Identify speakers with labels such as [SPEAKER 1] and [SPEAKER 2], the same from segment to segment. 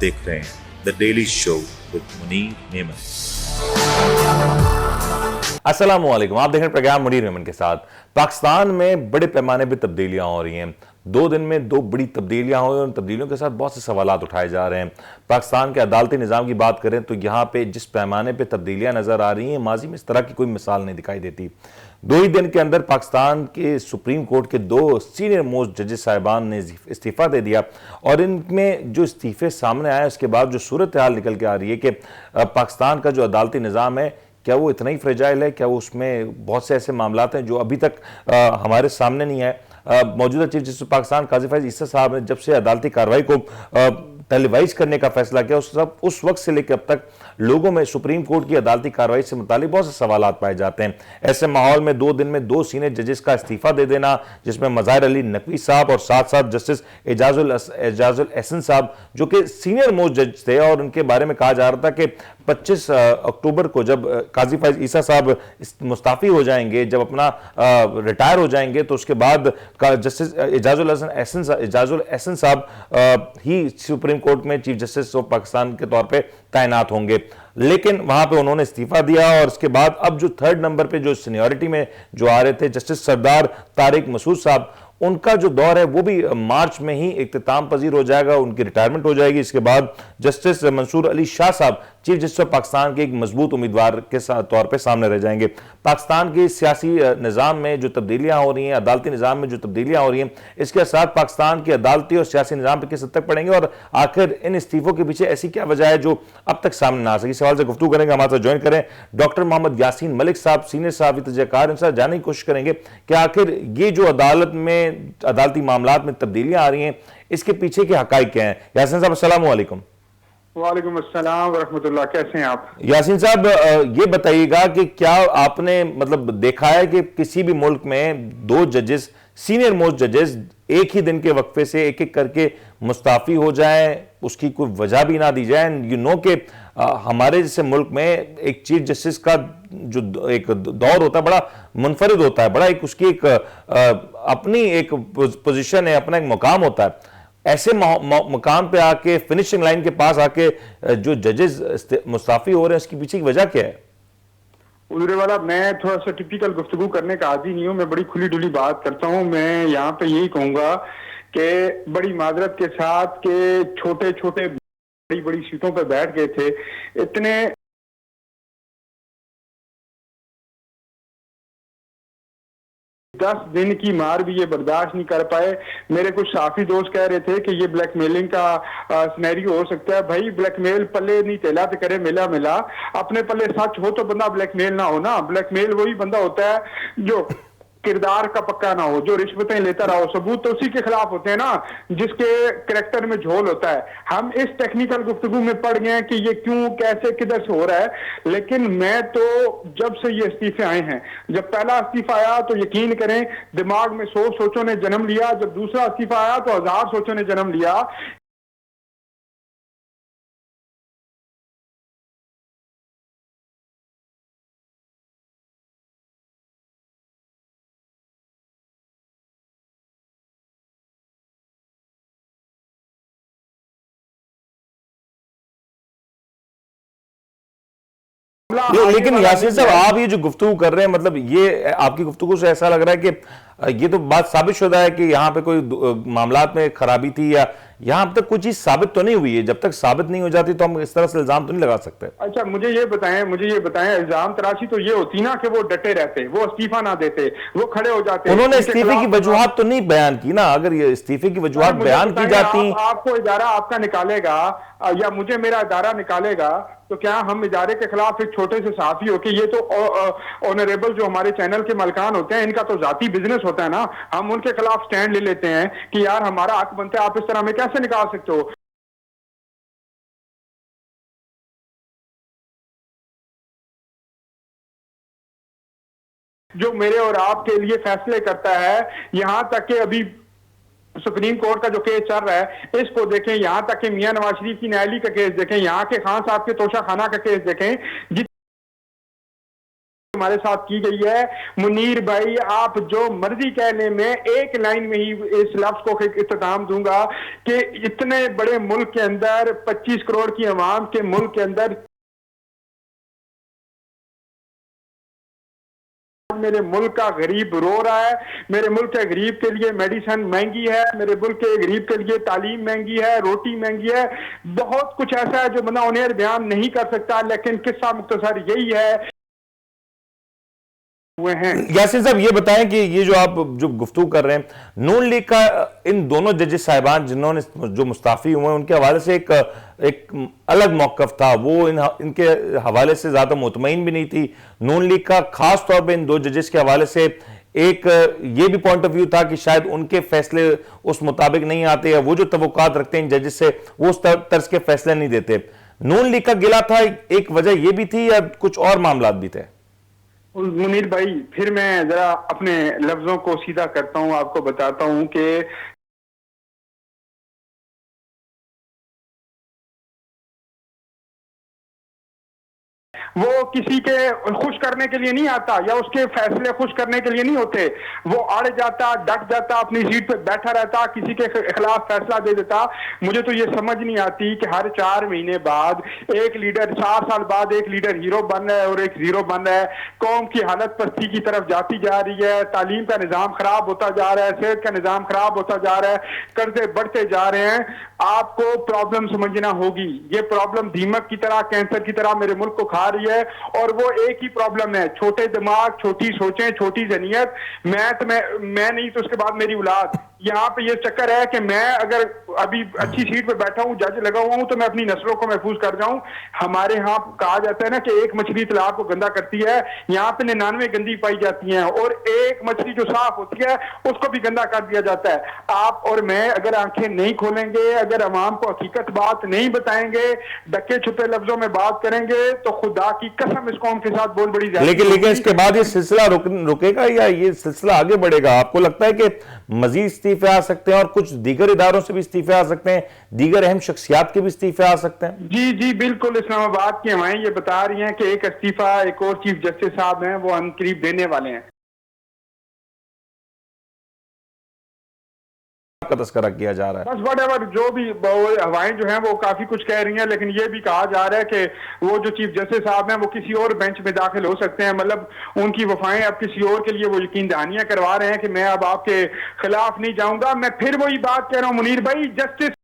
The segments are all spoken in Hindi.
[SPEAKER 1] देख रहे हैं the daily show with Munir Memon. अस्सलाम वालेकुम, आप देख रहे हैं प्रोग्राम मुनीर मेमन के साथ। पाकिस्तान में बड़े पैमाने पर तब्दीलियां हो रही हैं। 2 दिन में 2 बड़ी तब्दीलियां हुई और उन तब्दीलियों के साथ बहुत से सवालात उठाए जा रहे हैं। पाकिस्तान के अदालती निज़ाम की बात करें तो यहाँ पे जिस पैमाने पे तब्दीलियां नज़र आ रही हैं, माजी में इस तरह की कोई मिसाल नहीं दिखाई देती। 2 ही दिन के अंदर पाकिस्तान के सुप्रीम कोर्ट के 2 सीनियर मोस्ट जजेस साहिबान ने इस्तीफ़ा दे दिया और इनमें जो इस्तीफ़े सामने आए उसके बाद जो सूरत हाल निकल के आ रही है कि पाकिस्तान का जो अदालती निज़ाम है, क्या वो इतना ही फ्रेजाइल है? क्या वो उसमें बहुत से ऐसे मामलात हैं जो अभी तक हमारे सामने नहीं है? मौजूदा चीफ जस्टिस पाकिस्तान काजी फैज ईसा साहब ने जब से अदालती कार्रवाई को टेलीवाइज करने का फैसला किया, उस वक्त से लेकर अब तक लोगों में सुप्रीम कोर्ट की अदालती कार्रवाई से मुतालिक बहुत से सवालात पाए जाते हैं। ऐसे माहौल में 2 दिन में 2 सीनियर जजेस का इस्तीफा दे देना, जिसमें मज़ाहिर अली नकवी साहब और साथ साथ जस्टिस एजाजुल एहसन साहब जो कि सीनियर मोस्ट जज थे, और उनके बारे में कहा जा रहा था कि 25 अक्टूबर को जब काजी फैज ईसा साहब मुस्ताफ़ी हो जाएंगे, जब अपना रिटायर हो जाएंगे, तो उसके बाद जस्टिस एजाजुल एहसन साहब ही सुप्रीम कोर्ट में चीफ जस्टिस ऑफ पाकिस्तान के तौर पे तैनात होंगे। लेकिन वहां पे उन्होंने इस्तीफा दिया और उसके बाद अब जो 3rd नंबर पे जो सीनियरिटी में जो आ रहे थे जस्टिस सरदार तारिक मसूद साहब, उनका जो दौर है वो भी मार्च में ही इख्तिताम पजीर हो जाएगा, उनकी रिटायरमेंट हो जाएगी। इसके बाद जस्टिस मंसूर अली शाह साहब चीफ जस्टिस ऑफ पाकिस्तान के एक मजबूत उम्मीदवार के तौर पे सामने रह जाएंगे। पाकिस्तान के सियासी निज़ाम में जो तब्दीलियां हो रही हैं, अदालती निज़ाम में जो तब्दीलियां हो रही हैं, इसके साथ पाकिस्तान के अदालती और सियासी निज़ाम पर किस हद तक पड़ेंगे और आखिर इन इस्तीफों के पीछे ऐसी क्या वजह है जो अब तक सामने ना आ सकी? सवाल से गुफ्तगू करेंगे। हमारे साथ ज्वाइन करें डॉक्टर मोहम्मद यासीन मलिक साहब, सीनियर साहबी तजज़ियाकार। इनसे जानने की कोशिश करेंगे कि आखिर ये जो अदालत में अदालती मामलात में तब्दीलियां आ रही हैं, इसके पीछे के हकाइक क्या हैं? यासीन साहब अस्सलाम वालेकुम।
[SPEAKER 2] वालेकुम अस्सलाम वरहमतुल्लाह, कैसे हैं आप?
[SPEAKER 1] यासीन साहब, ये बताइएगा कि क्या आपने मतलब देखा है कि किसी भी मुल्क में 2 जजेस, सीनियर मोस्ट जजेस, एक ही दिन के वक्फे से एक एक करके मुस्ताफी हो जाएं, उसकी कोई वजह भी ना दी जाए? यू नो कि हमारे जैसे मुल्क में एक चीफ जस्टिस का जो एक दौर होता है बड़ा मुनफरिद होता है, बड़ा एक उसकी एक अपनी एक पोजीशन है, अपना एक मुकाम होता है। ऐसे मुकाम पे आके फिनिशिंग लाइन के पास आके जो जजेस मुस्ताफी हो रहे हैं, उसके पीछे की वजह क्या है?
[SPEAKER 2] उजरे वाला, मैं थोड़ा सा टिपिकल गुफ्तगू करने का आदी नहीं हूँ, मैं बड़ी खुली डुली बात करता हूँ। मैं यहाँ पे यही कहूंगा कि बड़ी माजरत के साथ के छोटे छोटे बड़ी बड़ी सीटों पे बैठ गए थे, इतने 10 दिन की मार भी ये बर्दाश्त नहीं कर पाए। मेरे कुछ साफी दोस्त कह रहे थे कि ये ब्लैकमेलिंग का सिनेरियो हो सकता है। भाई, ब्लैकमेल पल्ले नहीं तेला तो करे मेला मेला, अपने पल्ले सच हो तो बंदा ब्लैकमेल ना हो ना। ब्लैकमेल वही बंदा होता है जो किरदार का पक्का ना हो, जो रिश्वतें लेता रहो। सबूत तो उसी के खिलाफ होते हैं ना जिसके करैक्टर में झोल होता है। हम इस टेक्निकल गुफ्तगू में पड़ गए हैं कि ये क्यों, कैसे, किधर से हो रहा है। लेकिन मैं तो जब से ये इस्तीफे आए हैं, जब पहला इस्तीफा आया तो यकीन करें दिमाग में 100 सोचों ने जन्म लिया, जब दूसरा इस्तीफा आया तो 1000 सोचों ने जन्म लिया।
[SPEAKER 1] लेकिन यासीन साहब, आप ये जो गुफ्तगू कर रहे हैं, मतलब ये आपकी गुफ्तगू से ऐसा लग रहा है कि ये तो बात साबित शुदा है कि यहाँ पे कोई मामलात में खराबी थी, या यहाँ अब तक कोई चीज साबित तो नहीं हुई है। जब तक साबित नहीं हो जाती तो हम इस तरह से इल्जाम तो नहीं लगा सकते।
[SPEAKER 2] अच्छा, मुझे ये बताएं इल्जाम तराशी तो ये होती ना कि वो डटे रहते, वो इस्तीफा ना देते, वो खड़े हो जाते।
[SPEAKER 1] उन्होंने इस्तीफे की वजूहात तो नहीं बयान की ना। अगर ये इस्तीफे की वजूहात बयान की जाती,
[SPEAKER 2] आपको इदारा आपका निकालेगा या मुझे मेरा इदारा निकालेगा, तो क्या हम इदारे के खिलाफ एक छोटे से साफी हो कि ये तो ऑनरेबल जो हमारे चैनल के मालिकान होते हैं, इनका तो जाती बिजनेस होता है ना, हम उनके खिलाफ स्टैंड ले लेते हैं कि यार हमारा हक बनता है, आप इस तरह में कैसे निकाल सकते हो? जो मेरे और आपके लिए फैसले करता है, यहां तक कि अभी सुप्रीम कोर्ट का जो केस चल रहा है इसको देखें, यहां तक कि मियां नवाज शरीफ की न्यायालय का केस देखें, यहां के खान साहब के तोशा खाना का केस देखें, हमारे साथ की गई है। मुनीर भाई, आप जो मर्जी कहने में एक लाइन में ही इस लफ्ज को इख्तिताम दूंगा कि इतने बड़े मुल्क के अंदर 25 करोड़ की आवाम के मुल्क के अंदर मेरे मुल्क का गरीब रो रहा है, मेरे मुल्क के गरीब के लिए मेडिसिन महंगी है, मेरे मुल्क के गरीब के लिए तालीम महंगी है, रोटी महंगी है, बहुत कुछ ऐसा है जो बंदा उन्हें बयान नहीं कर सकता, लेकिन किस्सा मुख्तसर यही है हुए हैं।
[SPEAKER 1] यासिन साहब, ये बताएं कि ये जो आप जो गुफ्तगू कर रहे हैं नून लीग का, इन दोनों जजेस साहिबान जिन्होंने जो मुस्ताफी हुए हैं उनके हवाले से एक अलग मौकफ था, वो इनके हवाले से ज्यादा मुतमईन भी नहीं थी। नून लीग का खास तौर पे इन दो जजेस के हवाले से एक ये भी पॉइंट ऑफ व्यू था कि शायद उनके फैसले उस मुताबिक नहीं आते, या वो जो तवक्कात रखते हैं इन जजेस से वो उस तर्ज के फैसले नहीं देते। नून लीग का गिला था, एक वजह ये भी थी या कुछ और मामला भी थे?
[SPEAKER 2] मुनीर भाई, फिर मैं जरा अपने लफ्जों को सीधा करता हूं, आपको बताता हूं कि वो किसी के खुश करने के लिए नहीं आता या उसके फैसले खुश करने के लिए नहीं होते। वो अड़ जाता, डट जाता, अपनी सीट पे बैठा रहता, किसी के खिलाफ फैसला दे देता। मुझे तो ये समझ नहीं आती कि हर 4 महीने बाद एक लीडर, 4 साल बाद एक लीडर हीरो बन रहा है और एक जीरो बन रहा है। कौम की हालत पस्ती की तरफ जाती जा रही है, तालीम का निजाम खराब होता जा रहा है, सेहत का निजाम खराब होता जा रहा है, कर्जे बढ़ते जा रहे हैं। आपको प्रॉब्लम समझना होगी, ये प्रॉब्लम दीमक की तरह, कैंसर की तरह मेरे मुल्क को खा रही है, और वो एक ही प्रॉब्लम है, छोटे दिमाग, छोटी सोचें, छोटी जहनियत। मैं नहीं तो उसके बाद मेरी औलाद। यहाँ पे ये चक्कर है कि मैं अगर अभी अच्छी सीट पे बैठा हूँ, जज लगा हुआ हूँ, तो मैं अपनी नस्लों को महफूज कर जाऊं। हमारे यहाँ कहा जाता है ना कि एक मछली तालाब को गंदा करती है, यहाँ पे 99 गंदी पाई जाती हैं, और एक मछली जो साफ होती है उसको भी गंदा कर दिया जाता है। आप और मैं अगर आंखें नहीं खोलेंगे, अगर अवाम को हकीकत बात नहीं बताएंगे, डके छुपे लफ्जों में बात करेंगे, तो खुदा की कसम इस कौम के साथ बहुत बड़ी
[SPEAKER 1] लेकिन इसके बाद ये सिलसिला रुकेगा या ये सिलसिला आगे बढ़ेगा? आपको लगता है कि मजीद इस्तीफे आ सकते हैं और कुछ दीगर इदारों से भी इस्तीफे आ सकते हैं, दीगर अहम शख्सियात के भी इस्तीफे आ सकते हैं?
[SPEAKER 2] जी जी बिल्कुल, इस्लामाबाद की हमारे ये बता रही हैं कि एक इस्तीफा एक और चीफ जस्टिस साहब हैं वो अनकरीब देने वाले हैं।
[SPEAKER 1] का तस्करा किया जा रहा है।
[SPEAKER 2] बस वट जो भी हवाएं जो हैं वो काफी कुछ कह रही हैं, लेकिन ये भी कहा जा रहा है कि वो जो चीफ जस्टिस साहब हैं वो किसी और बेंच में दाखिल हो सकते हैं। मतलब उनकी वफाएं अब किसी और के लिए वो यकीन दहानियां करवा रहे हैं कि मैं अब आपके खिलाफ नहीं जाऊंगा। मैं फिर वही बात कह रहा हूं मुनीर भाई, जस्टिस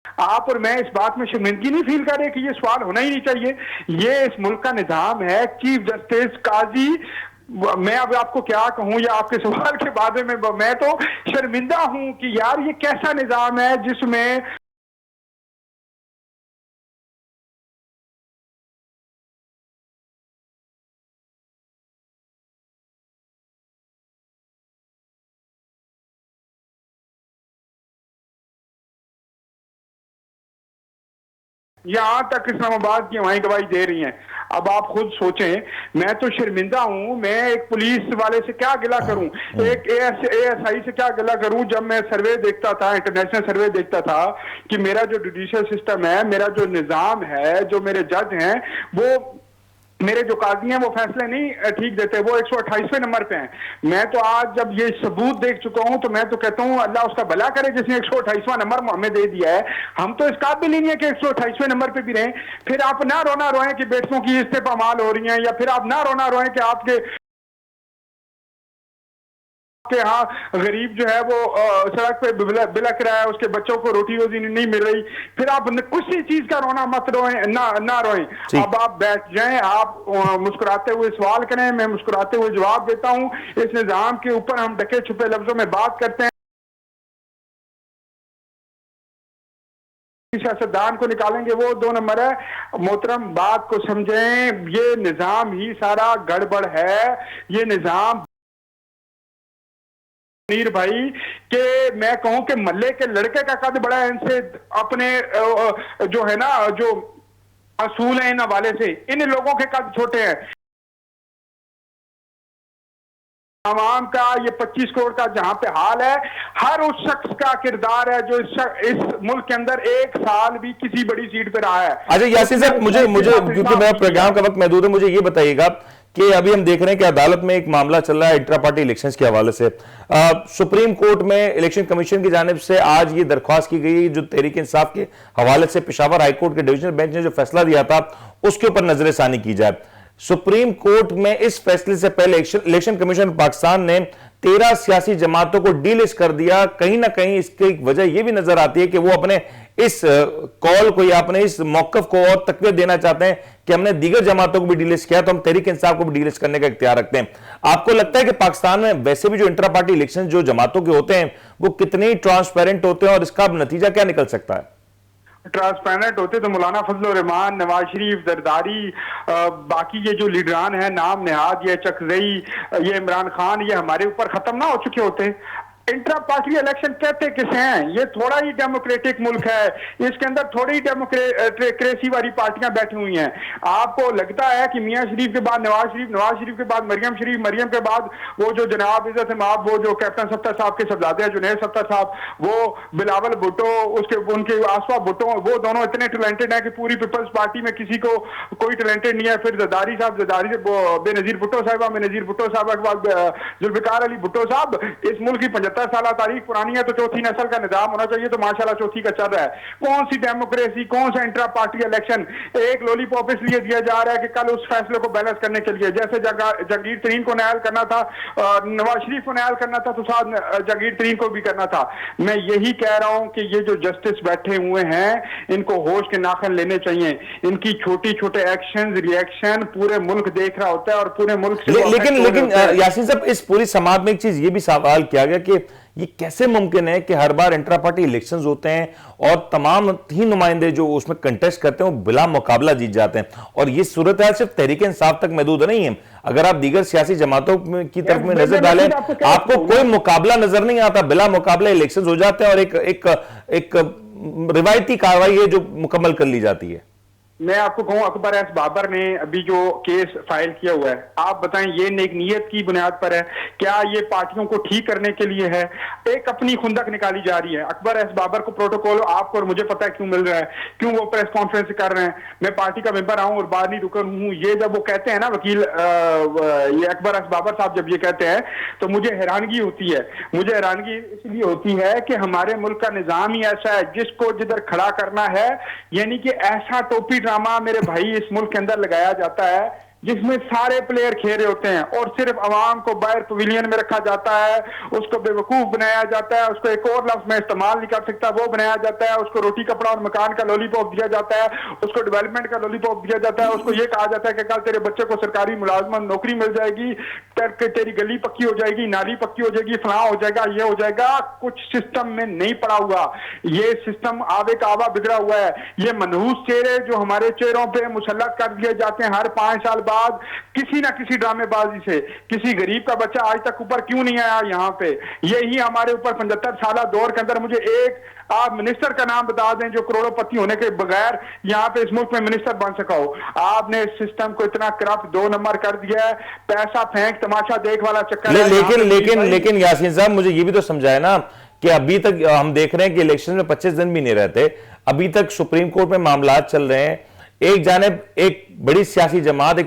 [SPEAKER 2] आप और मैं इस बात में शर्मिंदगी नहीं फील कर रहे कि ये सवाल होना ही नहीं चाहिए। ये इस मुल्क का निजाम है, चीफ जस्टिस, काजी। मैं अब आपको क्या कहूं या आपके सवाल के बारे में मैं तो शर्मिंदा हूं कि यार ये कैसा निजाम है जिसमें यहां तक इस्लामाबाद की हवाएं गवाही दे रही हैं। अब आप खुद सोचें, मैं तो शर्मिंदा हूं। मैं एक पुलिस वाले से क्या गिला करूं, एक एएसआई से क्या गिला करूं? जब मैं सर्वे देखता था, इंटरनेशनल सर्वे देखता था कि मेरा जो जुडिशियल सिस्टम है, मेरा जो निजाम है, जो मेरे जज हैं, वो मेरे जो काजी हैं वो फैसले नहीं ठीक देते, वो 128वें नंबर पे हैं। मैं तो आज जब ये सबूत देख चुका हूं तो मैं तो कहता हूं अल्लाह उसका भला करे जिसने 128वां नंबर हमें दे दिया है। हम तो इस काबिल नहीं है कि 128वें नंबर पे भी रहें। फिर आप ना रोना रोएं कि बेटों की इस्तेपाल हो रही हैं, या फिर आप ना रोना रोएं कि आपके यहाँ गरीब जो है वो सड़क पे बिलक रहा है, उसके बच्चों को रोटी रोजी नहीं मिल रही। फिर आप किसी चीज का रोना मत रोएं, ना रोएं। अब आप बैठ जाएं, आप मुस्कुराते हुए सवाल करें, मैं मुस्कुराते हुए जवाब देता हूं। इस निजाम के ऊपर हम ढके छुपे लफ्जों में बात करते हैं, सियासतदान को निकालेंगे, वो 2 नंबर है। मोहतरम, बात को समझें, ये निजाम ही सारा गड़बड़ है। ये निजाम मीर भाई के मैं कहूं कि मल्ले के लड़के का कद बड़ा है इनसे, अपने जो है ना, जो असूल है इन हवाले से, इन लोगों के कद छोटे हैं। आवाम का ये 25 करोड़ का जहां पे हाल है, हर उस शख्स का किरदार है जो इस मुल्क के अंदर एक साल भी किसी बड़ी सीट पे रहा है।
[SPEAKER 1] अच्छा यासीन साहब, मुझे मुझे क्योंकि मेरा प्रोग्राम का वक्त महदूद है, मुझे ये बताइएगा कि अभी हम देख रहे हैं कि अदालत में एक मामला चल रहा है इंट्रा पार्टी इलेक्शंस के हवाले से। सुप्रीम कोर्ट में इलेक्शन कमीशन की जानिब से आज ये दरख्वास्त की गई जो तहरीक इंसाफ के हवाले से पेशावर हाईकोर्ट के डिवीजनल बेंच ने जो फैसला दिया था उसके ऊपर नजरसानी की जाए। सुप्रीम कोर्ट में इस फैसले से पहले इलेक्शन कमीशन पाकिस्तान ने 13 सियासी जमातों को डीलिस्ट कर दिया। कहीं ना कहीं इसकी एक वजह यह भी नजर आती है कि वो अपने इस कॉल को या अपने इस मौकफ को और तकवीत देना चाहते हैं कि हमने दीगर जमातों को भी डीलिस्ट किया तो हम तहरीक इंसाफ को भी डीलिस्ट करने का इख्तियार रखते हैं। आपको लगता है कि पाकिस्तान में वैसे भी जो इंटर पार्टी इलेक्शन जो जमातों के होते हैं वो कितने ट्रांसपेरेंट होते हैं और इसका नतीजा क्या निकल सकता है?
[SPEAKER 2] ट्रांसपेरेंट होते तो मौलाना फजल रहमान, नवाज शरीफ, जरदारी, बाकी ये जो लीडरान हैं नाम नेहाद, ये चकजई, ये इमरान खान, ये हमारे ऊपर खत्म ना हो चुके होते। इंट्रा पार्टी इलेक्शन कहते किसे हैं? ये थोड़ा ही डेमोक्रेटिक मुल्क है, इसके अंदर थोड़ी डेमोक्रेसी वाली पार्टियां बैठी हुई हैं। आपको लगता है कि मियां शरीफ के बाद नवाज शरीफ, नवाज शरीफ के बाद मरियम शरीफ, मरियम के बाद वो जो जनाब इज्जत इमाम, वो जो कैप्टन सत्तर साहब के शहजादे हैं जुनैद सत्तर साहब, वो बिलावल भुट्टो, उसके उनके आसवा भुट्टो, वो दोनों इतने टैलेंटेड हैं कि पूरी पीपल्स पार्टी में किसी को कोई टैलेंटेड नहीं है। फिर जरदारी साहब, जरदारी बेनजीर भुट्टो साहबा, बेनजीर भुट्टो साहबा के बाद जुल्फिकार अली भुट्टो साहब। इस मुल्क की 75 साल तारीख पुरानी है तो चौथी नस्ल का निजाम होना चाहिए, तो माशाल्लाह चौथी का चल रहा है। कौन सी डेमोक्रेसी, कौन सा इंट्रा पार्टी इलेक्शन? एक लॉलीपॉप इसलिए दिया जा रहा है कि कल उस फैसले को बैलेंस करने के लिए, जैसे जहांगीर तरीन को नायल करना था, नवाज शरीफ को नायल करना था, तो साथ जहांगीर तरीन को भी करना था। मैं यही कह रहा हूं कि ये जो जस्टिस बैठे हुए हैं इनको होश के नाखन लेने चाहिए। इनकी छोटी छोटे एक्शन रिएक्शन पूरे मुल्क देख रहा होता है और पूरे मुल्क से
[SPEAKER 1] लेकिन यासीन साहब, इस पूरी समाज में एक चीज ये भी सवाल किया गया कि ये कैसे मुमकिन है कि हर बार इंट्रा पार्टी इलेक्शंस होते हैं और तमाम ही नुमाइंदे जो उसमें कंटेस्ट करते हैं वो बिला मुकाबला जीत जाते हैं, और ये सूरत हाल सिर्फ तहरीक इंसाफ तक महदूद नहीं है। अगर आप दीगर सियासी जमातों की तरफ में नजर डालें आपको कोई मुकाबला नजर नहीं आता, बिला मुकाबला इलेक्शंस हो जाते हैं और एक रिवायती कार्रवाई है जो मुकम्मल कर ली जाती है।
[SPEAKER 2] मैं आपको कहूं, अकबर एस बाबर ने अभी जो केस फाइल किया हुआ है, आप बताएं ये नेक नीयत की बुनियाद पर है? क्या ये पार्टियों को ठीक करने के लिए है? एक अपनी खुंदक निकाली जा रही है। अकबर एस बाबर को प्रोटोकॉल आपको और मुझे पता है क्यों मिल रहा है, क्यों वो प्रेस कॉन्फ्रेंस कर रहे हैं। मैं पार्टी का मेंबर आऊं और बाहरी रुकन हूं, ये जब वो कहते हैं ना वकील ये अकबर एस बाबर साहब जब ये कहते हैं तो मुझे हैरानगी होती है। मुझे हैरानगी इसलिए होती है कि हमारे मुल्क का निजाम ही ऐसा है, जिसको जिधर खड़ा करना है, यानी कि ऐसा टोपी ड्रामा मेरे भाई इस मुल्क के अंदर लगाया जाता है जिसमें सारे प्लेयर खेल होते हैं और सिर्फ अवाम को बाहर पवेलियन में रखा जाता है, उसको बेवकूफ बनाया जाता है, उसको एक और लफ्ज में इस्तेमाल नहीं कर सकता वो बनाया जाता है, उसको रोटी कपड़ा और मकान का लॉलीपॉप दिया जाता है, उसको डेवलपमेंट का लॉलीपॉप दिया जाता है, उसको ये कहा जाता है कि कल तेरे बच्चे को सरकारी मुलाजमत नौकरी मिल जाएगी, तेरी गली पक्की हो जाएगी, नाली पक्की हो जाएगी, फलां हो जाएगा, ये हो जाएगा। कुछ सिस्टम में नहीं पड़ा हुआ, ये सिस्टम आवे का आवा बिगड़ा हुआ है। ये मनहूस चेहरे जो हमारे चेहरों पे मुसल्लत कर दिए जाते हैं हर 5 साल बाद किसी ना किसी ड्रामेबाजी से। किसी गरीब का बच्चा आज तक ऊपर क्यों नहीं आया यहाँ पे? यही हमारे ऊपर 75 साल दौर के अंदर मुझे एक आप मिनिस्टर का नाम बता दें जो करोड़पति होने के बगैर यहाँ पे इस मुल्क में मिनिस्टर बन सका हो। आपने इस सिस्टम को इतना करप्ट 2 नंबर कर दिया है, पैसा फेंक तमाशा देख वाला चक्कर।
[SPEAKER 1] लेकिन यासीन साहब मुझे ये भी तो समझाए ना कि अभी तक हम देख रहे हैं कि इलेक्शन में 25 दिन भी नहीं रहते, अभी तक सुप्रीम कोर्ट में मामला चल रहे हैं। एक जानिब एक बड़ी सियासी जमात,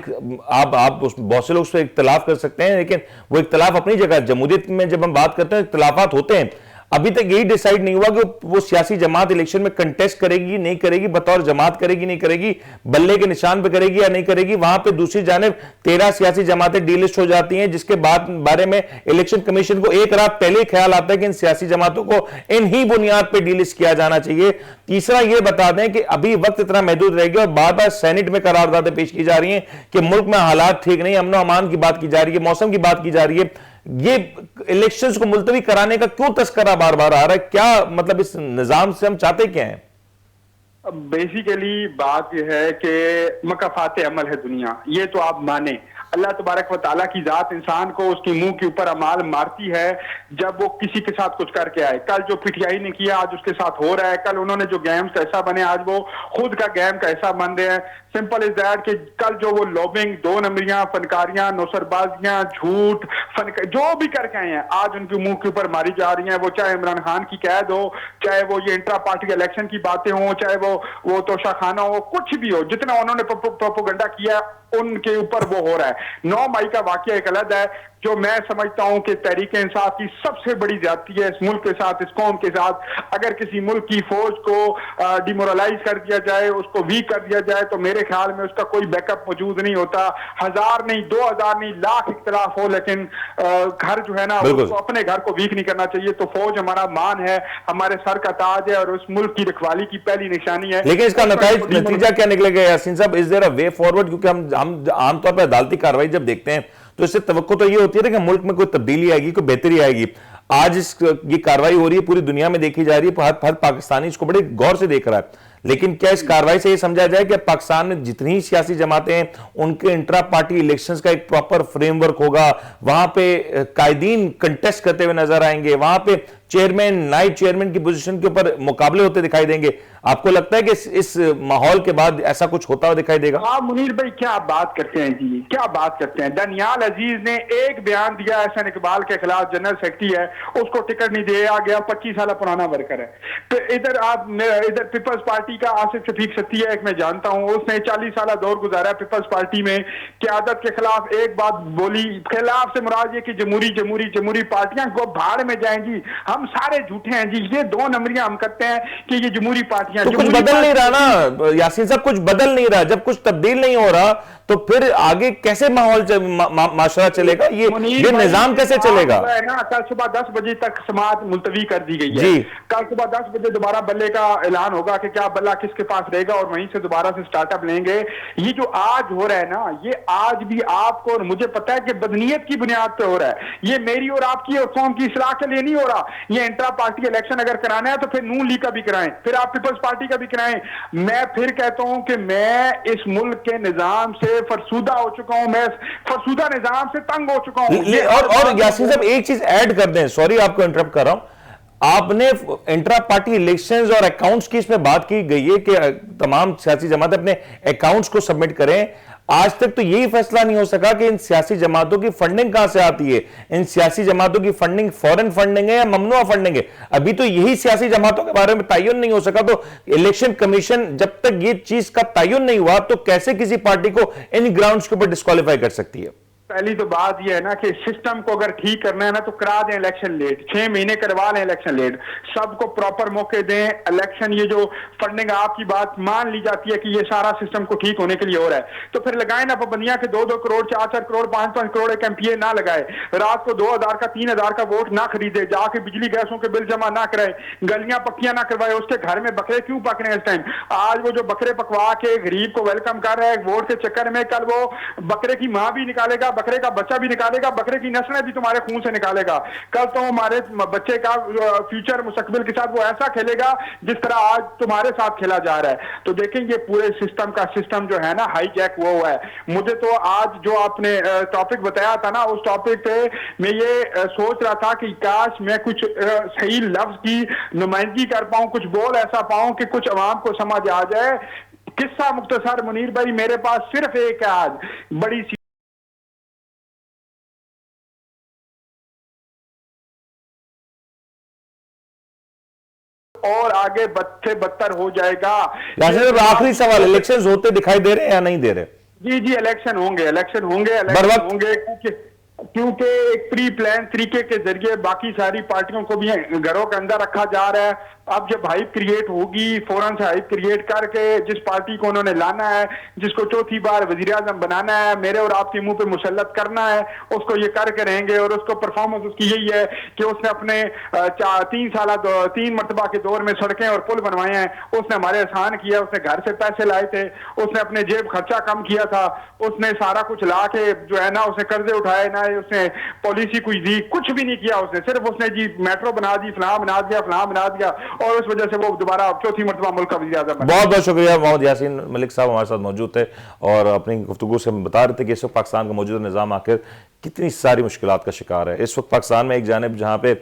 [SPEAKER 1] आप बहुत से लोग उससे इख्तलाफ कर सकते हैं, लेकिन वो इख्तलाफ अपनी जगह, जमहूरियत में जब हम बात करते हैं इख्तलाफात होते हैं। अभी तक यही डिसाइड नहीं हुआ कि वो सियासी जमात इलेक्शन में कंटेस्ट करेगी नहीं करेगी, बतौर जमात करेगी नहीं करेगी, बल्ले के निशान पे करेगी या नहीं करेगी। वहां पे दूसरी जानिब 13 सियासी जमातें डीलिस्ट हो जाती हैं, जिसके बारे में इलेक्शन कमीशन को एक रात पहले ख्याल आता है कि इन सियासी जमातों को इन ही बुनियाद पर डीलिस्ट किया जाना चाहिए। तीसरा ये बता दें कि अभी वक्त इतना महदूद रह गया और बार बार सेनेट में करारदादें पेश की जा रही हैं कि मुल्क में हालात ठीक नहीं, अमन अमान की बात की जा रही है, मौसम की बात की जा रही है। ये इलेक्शंस को मुलतवी कराने का क्यों तस्करा बार बार आ रहा है? क्या मतलब इस निजाम से हम चाहते क्या हैं?
[SPEAKER 2] बेसिकली बात यह है कि मकाफात अमल है दुनिया, ये तो आप माने। अल्लाह तबारक व तआला की जात इंसान को उसके मुंह के ऊपर अमाल मारती है जब वो किसी के साथ कुछ करके आए। कल जो पीटीआई ने किया आज उसके साथ हो रहा है, कल उन्होंने जो गेम्स का हिस्सा बने आज वो खुद का गेम का हिस्सा बन रहे हैं। सिंपल इज दैट कि कल जो वो लॉबिंग, दो नंबरियां, फनकारियां, नौसरबाजियां, झूठ, जो भी करके आए हैं आज उनके मुंह के ऊपर मारी जा रही हैं। वो चाहे इमरान खान की कैद हो, चाहे वो ये इंट्रा पार्टी इलेक्शन की बातें हो, चाहे वो तोशाखाना हो, कुछ भी हो, जितना उन्होंने प्रोपोगंडा किया उनके ऊपर वो हो रहा है। 9 मई का वाकया एक अलग है जो मैं समझता हूं कि तहरीक इंसाफ की सबसे बड़ी ज्यादती है इस मुल्क के साथ, इस कौम के साथ। अगर किसी मुल्क की फौज को डिमोरलाइज कर दिया जाए, उसको वीक कर दिया जाए, तो मेरे ख्याल में उसका कोई बैकअप मौजूद नहीं होता। 1000 नहीं, 2000 नहीं, लाख इख्तलाफ हो, लेकिन घर जो है ना उसको अपने घर को वीक नहीं करना चाहिए। तो फौज हमारा मान है, हमारे सर का ताज है और उस मुल्क की रखवाली की पहली निशानी है।
[SPEAKER 1] लेकिन इसका नतीजा क्या निकलेगा Yasin Sahab? Is there a way forward? क्योंकि हम आमतौर पर अदालती कार्रवाई जब देखते हैं तो इससे तवक्को तो ये होती है कि मुल्क में कोई तब्दीली आएगी, कोई बेहतरी आएगी। आज ये कार्रवाई हो रही है, पूरी दुनिया में देखी जा रही है, हर पाकिस्तानी इसको बड़े गौर से देख रहा है। लेकिन क्या इस कार्रवाई से ये समझा जाए कि पाकिस्तान में जितनी सियासी जमातें हैं उनके इंट्रा पार्टी इलेक्शंस का एक प्रॉपर फ्रेमवर्क होगा, वहां पे कायदीन कंटेस्ट करते हुए नजर आएंगे, वहां पे चेयरमैन, नाइब चेयरमैन की पोजीशन के ऊपर मुकाबले होते दिखाई देंगे? आपको लगता है कि इस माहौल के बाद ऐसा कुछ होता हुआ दिखाई देगा?
[SPEAKER 2] हाँ मुनीर भाई, क्या बात करते हैं जी, क्या बात करते हैं। दनियाल अजीज ने एक बयान दिया एहसन इकबाल के खिलाफ, जनरल सेक्रेटरी है, उसको टिकट नहीं दिया गया, 25 साल पुराना वर्कर है। तो इधर पीपल्स पार्टी का आसिफ शफीक सत्ती है, एक मैं जानता हूं, उसने 40 साल दौर गुजारा पीपल्स पार्टी में, क्यादत के खिलाफ एक बात बोली। खिलाफ से मुराद ये कि जमहूरी पार्टियां को भाड़ में जाएं जी, हम सारे झूठे हैं जी। ये 2 नंबरियां हम करते हैं कि ये जमहूरी पार्टियां,
[SPEAKER 1] तो कुछ बदल नहीं रहा ना यासीन साहब, कुछ बदल नहीं रहा। जब कुछ तब्दील नहीं हो रहा तो फिर आगे कैसे माहौल माशरा चलेगा? ये निजाम कैसे चलेगा?
[SPEAKER 2] है ना, कल सुबह 10 बजे तक समाअत मुलतवी कर दी गई है
[SPEAKER 1] जी।
[SPEAKER 2] कल सुबह 10 बजे दोबारा बल्ले का ऐलान होगा कि क्या बल्ला किसके पास रहेगा और वहीं से दोबारा से स्टार्टअप लेंगे। ये जो आज हो रहा है ना, ये आज भी आपको और मुझे पता है कि बदनीयत की बुनियाद पे हो रहा है। ये मेरी और आपकी और कौम की इस्लाह के लिए नहीं हो रहा। ये इंट्रा पार्टी इलेक्शन अगर कराना है तो फिर नून लीग का भी कराएं, फिर आप पीपल्स पार्टी का भी कराएं। मैं फिर कहता हूं कि मैं इस मुल्क के निजाम से फरसूदा हो चुका हूं, मैं फरसूदा निजाम से तंग हो चुका हूं।
[SPEAKER 1] और यासीन साहब एक चीज ऐड कर दें, सॉरी आपको इंटरप्ट कर रहा हूं। आपने इंट्रा पार्टी इलेक्शंस और अकाउंट्स की इसमें बात की गई है कि तमाम सियासी जमातें अपने अकाउंट्स को सबमिट करें। आज तक तो यही फैसला नहीं हो सका कि इन सियासी जमातों की फंडिंग कहां से आती है। इन सियासी जमातों की फंडिंग फॉरेन फंडिंग है या ममनुआ फंडिंग है, अभी तो यही सियासी जमातों के बारे में तयन नहीं हो सका। तो इलेक्शन कमीशन जब तक ये चीज का तयन नहीं हुआ तो कैसे किसी पार्टी को इन ग्राउंड्स के ऊपर डिस्क्वालीफाई कर सकती है?
[SPEAKER 2] पहली तो बात यह है ना कि सिस्टम को अगर ठीक करना है ना तो करा दें इलेक्शन लेट, 6 महीने करवा लें इलेक्शन लेट, सबको प्रॉपर मौके दें। इलेक्शन ये जो फंडिंग आपकी बात मान ली जाती है कि ये सारा सिस्टम को ठीक होने के लिए हो रहा है, तो फिर लगाए ना पाबंदियां कि 2-2 करोड़, 4-4 करोड़, 5-5 करोड़ एक एमपीए ना लगाए, रात को 2000 का 3000 का वोट ना खरीदे, जाके बिजली गैसों के बिल जमा ना कराए, गलियां पक्कियां ना करवाए। उसके घर में बकरे क्यों पक रहे हैं इस टाइम? आज वो जो बकरे पकवा के गरीब को वेलकम कर रहा है वोट के चक्कर में, कल वो बकरे की मां भी निकालेगा, बकरे का बच्चा भी निकालेगा, बकरे की नस्लें भी तुम्हारे खून से निकालेगा। कल तो हमारे बच्चे का फ्यूचर मुस्तकबिल के साथ वो ऐसा खेलेगा जिस तरह आज तुम्हारे साथ खेला जा रहा है। तो देखें ये पूरे सिस्टम जो है ना हाईजैक वो हुआ है। मुझे तो आज जो आपने टॉपिक बताया था ना, उस टॉपिक पे मैं ये सोच रहा था कि काश मैं कुछ सही लफ्ज की नुमाइंदगी कर पाऊं, कुछ बोल ऐसा पाऊं कि कुछ अवाम को समझ आ जाए। किस्सा मुख्तसर मुनीर भाई, मेरे पास सिर्फ एक है आज, बड़ी सी और आगे बदतर हो जाएगा।
[SPEAKER 1] आखिरी सवाल, इलेक्शंस होते दिखाई दे रहे हैं या नहीं दे रहे?
[SPEAKER 2] जी इलेक्शन होंगे क्योंकि एक प्री प्लान तरीके के जरिए बाकी सारी पार्टियों को भी घरों के अंदर रखा जा रहा है। अब जब हाइप क्रिएट होगी, फौरन से हाइप क्रिएट करके जिस पार्टी को उन्होंने लाना है, जिसको चौथी बार वजीर आजम बनाना है, मेरे और आपके मुंह पे मुसल्लत करना है, उसको ये करके रहेंगे। और उसको परफॉर्मेंस उसकी यही है कि उसने अपने 3 मरतबा के दौर में सड़कें और पुल बनवाए हैं, उसने हमारे आसान किया, उसने घर से पैसे लाए थे, उसने अपने जेब खर्चा कम किया था, उसने सारा कुछ ला के जो है ना उसने कर्जे उठाए ना, है उसने पॉलिसी कोई दी, कुछ भी नहीं किया उसने, सिर्फ उसने जी मेट्रो बना दी, फलां बना दिया और उस वजह से वो दोबारा चौथी मरतबा मुल्क का वज़ीर आज़म बना।
[SPEAKER 1] बहुत बहुत शुक्रिया। मोहम्मद यासीन मलिक साहब हमारे साथ मौजूद थे और अपनी गुफ्तगू से बता रहे थे कि इस वक्त पाकिस्तान का मौजूदा निज़ाम आखिर कितनी सारी मुश्किलात का शिकार है। इस वक्त पाकिस्तान में एक जानिब जहाँ पे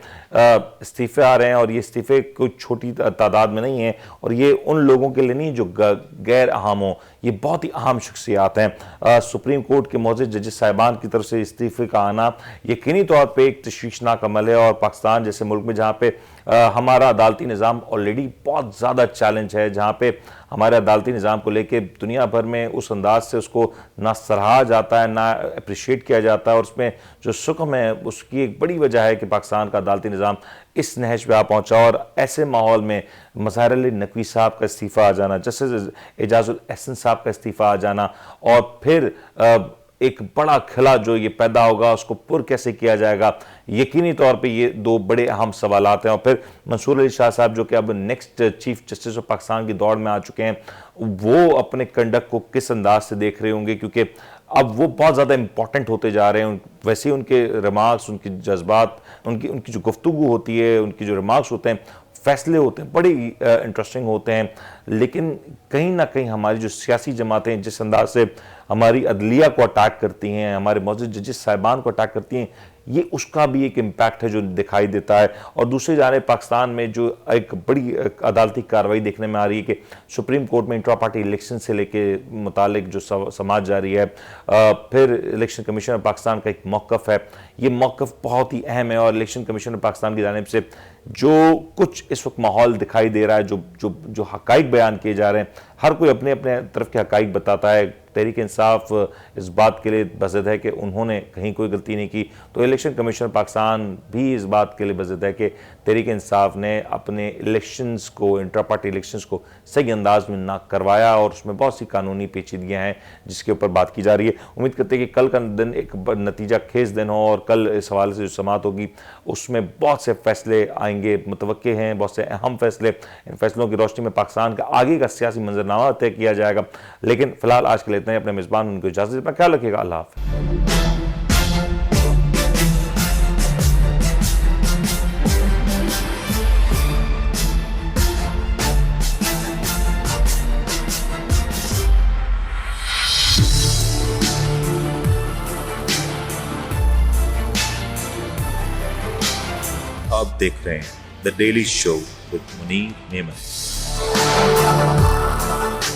[SPEAKER 1] इस्तीफे आ रहे हैं और ये इस्तीफे कोई छोटी तादाद में नहीं है और ये उन लोगों के लिए नहीं जो गैर अहम हो, ये बहुत ही अहम शख्सियात हैं। सुप्रीम कोर्ट के मौजूद जजेस साहिबान की तरफ से इस्तीफे का आना यकीनी तौर पर एक तशवीशनाक अमल है और पाकिस्तान जैसे मुल्क में जहाँ पे हमारा अदालती निज़ाम ऑलरेडी बहुत ज़्यादा चैलेंज है, जहाँ पे हमारे अदालती निज़ाम को लेके दुनिया भर में उस अंदाज से उसको ना सराहा जाता है, ना अप्रिशिएट किया जाता है और उसमें जो सुकम है उसकी एक बड़ी वजह है कि पाकिस्तान का अदालती निज़ाम इस नहज पे आ पहुँचा। और ऐसे माहौल में मज़हर अली नकवी साहब का इस्तीफ़ा आ जाना, जस्टिस एजाजुल एहसन साहब का इस्तीफ़ा आ जाना और फिर एक बड़ा खिला जो ये पैदा होगा उसको पुर कैसे किया जाएगा, यकीनी तौर पे ये दो बड़े अहम सवालात हैं। और फिर मंसूर अली शाह साहब जो कि अब next chief justice of Pakistan की दौड़ में आ चुके हैं, वो अपने कंडक्ट को किस अंदाज से देख रहे होंगे क्योंकि अब वो बहुत ज़्यादा इंपॉर्टेंट होते जा रहे हैं। वैसे ही उनके रिमार्क्स, उनके जज्बात, उनकी जो गुफ्तगू होती है, उनकी जो रिमार्क्स होते हैं, फैसले होते हैं, बड़े इंटरेस्टिंग होते हैं। लेकिन कहीं ना कहीं हमारी जो सियासी जमातें जिस अंदाज से हमारी अदलिया को अटैक करती हैं, हमारे मौजूद जजेस साहिबान को अटैक करती हैं, ये उसका भी एक इम्पैक्ट है जो दिखाई देता है। और दूसरी जानिब पाकिस्तान में जो एक बड़ी अदालती कार्रवाई देखने में आ रही है कि सुप्रीम कोर्ट में इंट्रा पार्टी इलेक्शन से लेके मुतालिक जो समाज जारी है, फिर इलेक्शन कमीशन ऑफ पाकिस्तान का एक मौक़िफ़ है, ये मौक़िफ़ बहुत ही अहम है। और इलेक्शन कमीशन ऑफ पाकिस्तान की जानिब से जो कुछ इस वक्त माहौल दिखाई दे रहा है, जो हक़ाइक़ बयान किए जा रहे हैं, हर कोई अपने अपने तरफ के हक़ाइक़ बताता है। तहरीक इंसाफ इस बात के लिए बज़द है कि उन्होंने कहीं कोई गलती नहीं की, तो इलेक्शन कमीशन पाकिस्तान भी इस बात के लिए बज़द है कि तहरीक इंसाफ ने अपने इलेक्शंस को, इंट्रा पार्टी इलेक्शंस को सही अंदाज में ना करवाया और उसमें बहुत सी कानूनी पेचीदगियाँ हैं जिसके ऊपर बात की जा रही है। उम्मीद करते हैं कि कल का दिन एक नतीजा खेज दिन हो और कल इस हवाले से जो समाअत होगी उसमें बहुत से फैसले आएंगे, मुतवक्के हैं बहुत से अहम फैसले। इन फैसलों की रोशनी में पाकिस्तान का आगे का सियासी मंजरनामा तय किया जाएगा। लेकिन फिलहाल आज के लिए इतना ही। अपने मेज़बान उनको इजाज़त दें, अपना ख्याल रखिएगा। अल्लाह हाफ़िज़। आप देख रहे हैं the daily show with Munir नेमत।